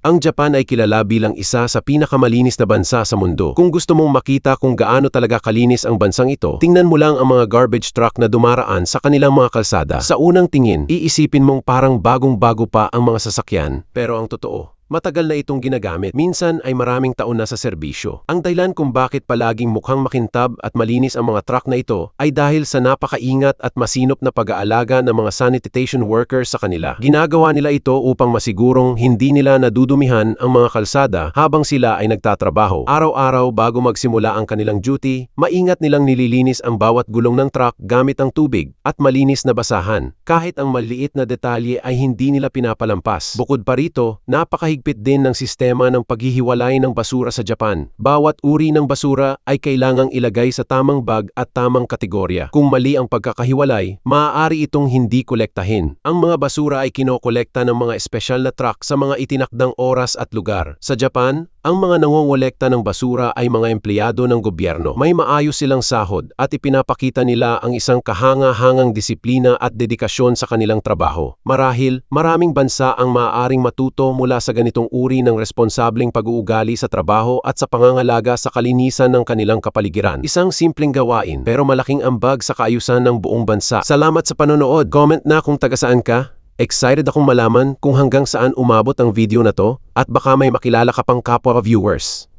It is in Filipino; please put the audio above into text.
Ang Japan ay kilala bilang isa sa pinakamalinis na bansa sa mundo. Kung gusto mong makita kung gaano talaga kalinis ang bansang ito, tingnan mo lang ang mga garbage truck na dumaraan sa kanilang mga kalsada. Sa unang tingin, iisipin mong parang bagong-bago pa ang mga sasakyan. Pero ang totoo, matagal na itong ginagamit. Minsan ay maraming taon na sa serbisyo. Ang dahilan kung bakit palaging mukhang makintab at malinis ang mga truck na ito ay dahil sa napakaingat at masinop na pag-aalaga ng mga sanitation workers sa kanila. Ginagawa nila ito upang masigurong hindi nila nadudumihan ang mga kalsada habang sila ay nagtatrabaho. Araw-araw bago magsimula ang kanilang duty, maingat nilang nililinis ang bawat gulong ng truck gamit ang tubig at malinis na basahan. Kahit ang maliit na detalye ay hindi nila pinapalampas. Bukod pa rito, napakahigpit din ng sistema ng paghihiwalay ng basura sa Japan. Bawat uri ng basura ay kailangang ilagay sa tamang bag at tamang kategorya. Kung mali ang pagkakahiwalay, maaari itong hindi kolektahin. Ang mga basura ay kinokolekta ng mga espesyal na truck sa mga itinakdang oras at lugar. Sa Japan, ang mga nangongolekta ng basura ay mga empleyado ng gobyerno. May maayos silang sahod at ipinapakita nila ang isang kahanga-hangang disiplina at dedikasyon sa kanilang trabaho. Marahil, maraming bansa ang maaaring matuto mula sa ganitong uri ng responsableng pag-uugali sa trabaho at sa pangangalaga sa kalinisan ng kanilang kapaligiran. Isang simpleng gawain pero malaking ambag sa kaayusan ng buong bansa. Salamat sa panonood. Comment na kung taga saan ka. Excited akong malaman kung hanggang saan umabot ang video na to at baka may makilala ka pang kapwa viewers.